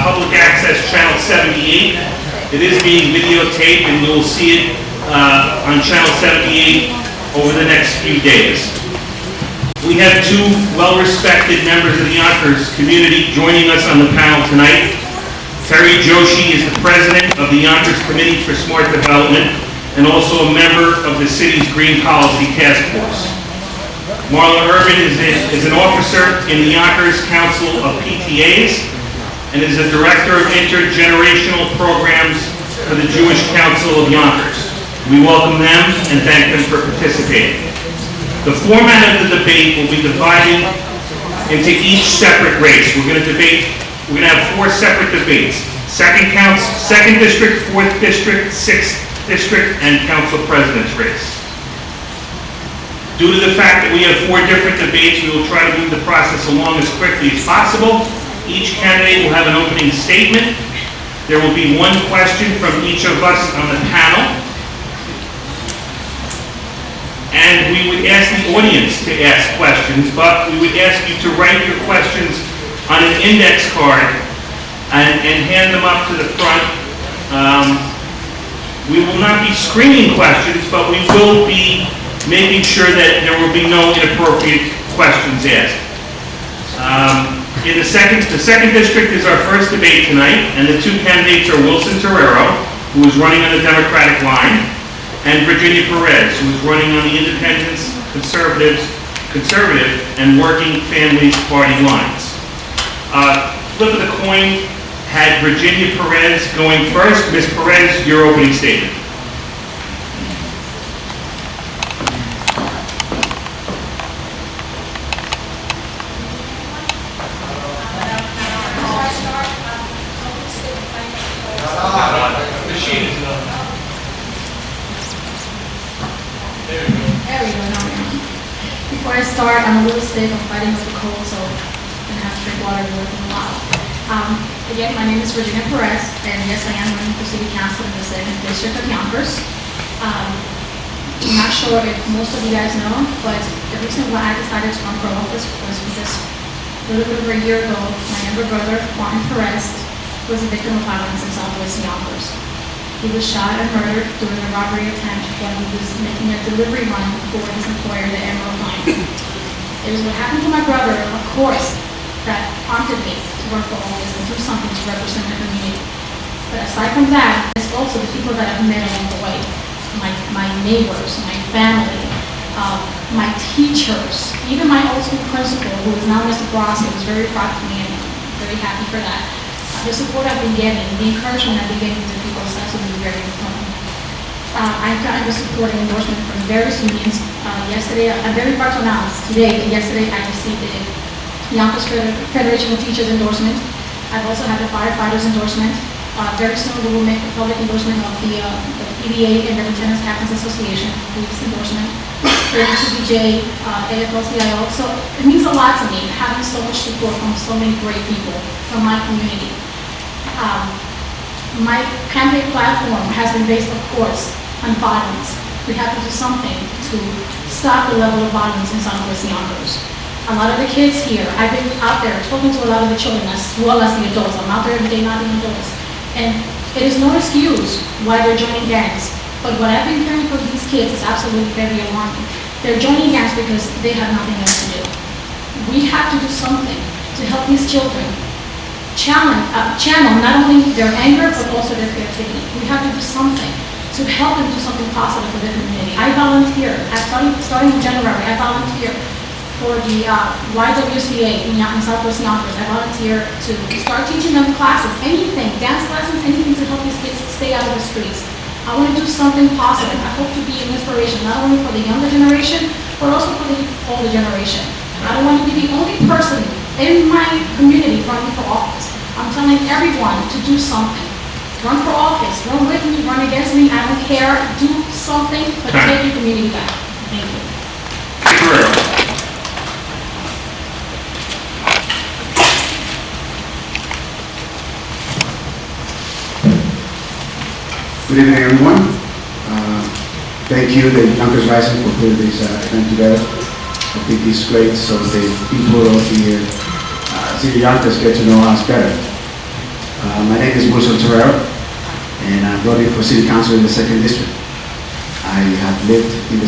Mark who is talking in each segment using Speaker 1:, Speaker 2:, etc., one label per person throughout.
Speaker 1: public access channel 78. It is being videotaped, and you'll see it on channel 78 over the next few days. We have two well-respected members of the Yonkers community joining us on the panel tonight. Terry Joshi is the president of the Yonkers Committee for Smart Development and also a member of the city's Green Policy Task Force. Marla Urban is an officer in the Yonkers Council of PTAs and is the director of intergenerational programs for the Jewish Council of Yonkers. We welcome them and thank them for participating. The format of the debate will be divided into each separate race. We're going to have four separate debates. Second district, 4th district, 6th district, and council president's race. Due to the fact that we have four different debates, we will try to move the process along as quickly as possible. Each candidate will have an opening statement. There will be one question from each of us on the panel. And we would ask the audience to ask questions, but we would ask you to write your questions on an index card and hand them up to the front. We will not be screening questions, but we will be making sure that there will be no inappropriate questions asked. The second district is our first debate tonight, and the two candidates are Wilson Terrero, who is running on the Democratic line, and Virginia Perez, who is running on the Independents, Conservative, and Working Families Party lines. Flip of the coin had Virginia Perez going first. Ms. Perez, your opening statement.
Speaker 2: Before I start, I'm a little sick. I'm fighting with the cold, so I'm going to have to drink water once in a while. Again, my name is Virginia Perez, and yes, I am running for City Council in the 2nd District of Yonkers. I'm not sure if most of you guys know, but the reason why I decided to run for office was because a little bit over a year ago, my younger brother, Martin Perez, was a victim of violence in Southwest Yonkers. He was shot and murdered during a robbery attempt when he was making a delivery run for his employer, the Emerald Line. It was what happened to my brother, of course, that prompted me to run for office and do something to represent the community. But aside from that, it's also the people that I've met along the way. My neighbors, my family, my teachers, even my old school principal, who is now Mr. Bross, was very proud of me and I'm very happy for that. The support I've been getting, the encouragement I've been getting to people is absolutely very important. I've gotten the support and endorsement from various unions. Yesterday, I'm very proud to announce today that yesterday I received the Yonkers Federation of Teachers endorsement. I've also had the firefighters endorsement. Very soon we will make the public endorsement of the PDA and the Lieutenants Captains Association, police endorsement, the CBJ, AFL-CIO. So it means a lot to me having so much support from so many great people from my community. My campaign platform has been based, of course, on violence. We have to do something to stop the level of violence in Southwest Yonkers. A lot of the kids here, I've been out there talking to a lot of the children as well as the adults. I'm out there every day knocking on doors. And it is no excuse why they're joining gangs. But what I've been hearing from these kids is absolutely very alarming. They're joining gangs because they have nothing else to do. We have to do something to help these children channel not only their anger, but also their creativity. We have to do something to help them do something positive for their community. I volunteer. Starting in January, I volunteer for the YWCA in Southwest Yonkers. I volunteer to start teaching them classes, anything, dance lessons, anything to help these kids stay out of the streets. I want to do something positive. I hope to be an inspiration, not only for the younger generation, but also for the older generation. I don't want to be the only person in my community running for office. I'm telling everyone to do something. Run for office, run with me, run against me, I don't care. Do something, but take your community back. Thank you.
Speaker 1: Terrero.
Speaker 3: Good evening, everyone. Thank you, the Yonkers Rising, for putting this event together. I think it's great so the people of the city of Yonkers get to know us better. My name is Terrero, and I'm voting for City Council in the 2nd District. I have lived in the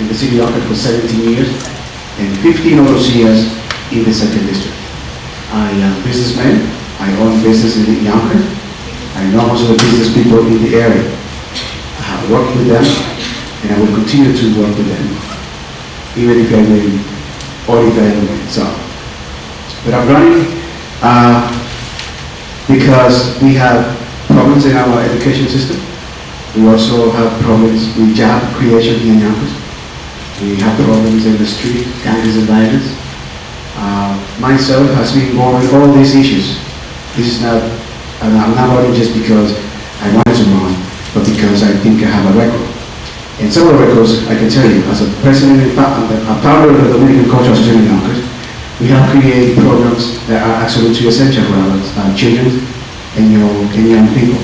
Speaker 3: in the City of Yonkers for 17 years, and 15 of those years in the 2nd District. I am a businessman. I own business in Yonkers. I know most of the business people in the area. I have worked with them, and I will continue to work with them, even if I win or if I don't win. So, but I'm running because we have problems in our education system. We also have problems with job creation here in Yonkers. We have problems in the street, gangs and violence. Myself has been involved with all these issues. This is not, I'm not voting just because I wanted to run, but because I think I have a record. And some of the records, I can tell you, as a president and a founder of the Dominican Cultural Association in Yonkers, we have created programs that are absolutely essential for our children and young people.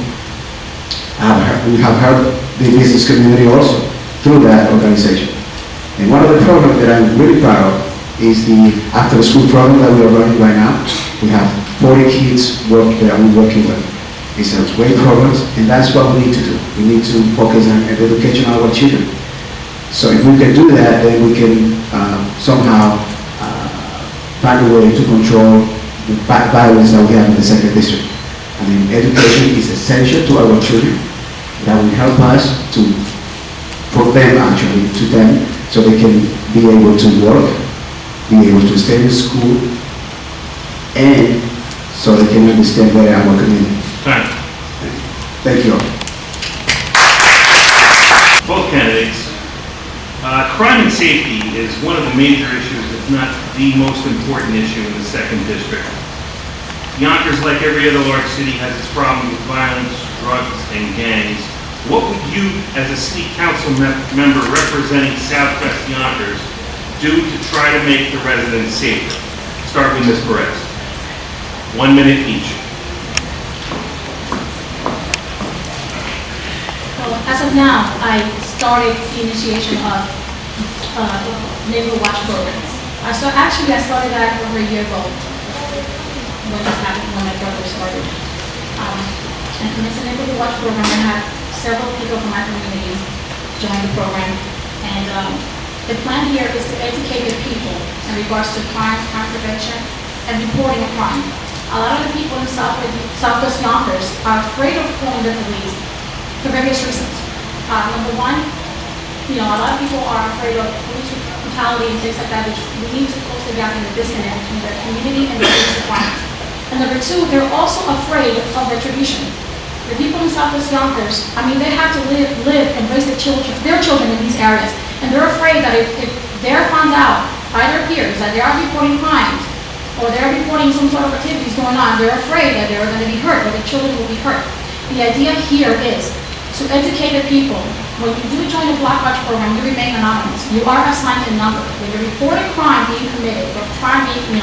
Speaker 3: We have helped the business community also through that organization. And one of the programs that I'm really proud of is the after-school program that we are running right now. We have 40 kids that we're working with. It's a great program, and that's what we need to do. We need to focus on the education of our children. So if we can do that, then we can somehow find a way to control the violence that we have in the 2nd District. I mean, education is essential to our children. That will help us to put them actually to them so they can be able to work, be able to stay in school, and so they can understand better our community.
Speaker 1: Time.
Speaker 3: Thank you all.
Speaker 1: Both candidates. Crime and safety is one of the major issues, if not the most important issue in the 2nd District. Yonkers, like every other large city, has its problem with violence, drugs, and gangs. What would you, as a city council member representing Southwest Yonkers, do to try to make the residents safer? Start with Ms. Perez. 1 minute each.
Speaker 2: Well, as of now, I started the initiation of neighborhood watch programs. I started that over a year ago when this happened, when my brother started. And it's a neighborhood watch program. I had several people from my community join the program. And the plan here is to educate the people in regards to crime prevention and reporting of crime. A lot of the people in Southwest Yonkers are afraid of calling the police for various reasons. Number one, a lot of people are afraid of police brutality and things like that, which we need to close the gap in the disconnect between the community and the police department. And number two, they're also afraid of retribution. The people in Southwest Yonkers, they have to live and raise their children in these areas. And they're afraid that if they're found out by their peers that they are reporting crimes or they're reporting some sort of activities going on, they're afraid that they're going to be hurt or their children will be hurt. The idea here is to educate the people. When you do join the Block Watch program, you remain anonymous. You are assigned a number. When you report a crime being committed or crime being,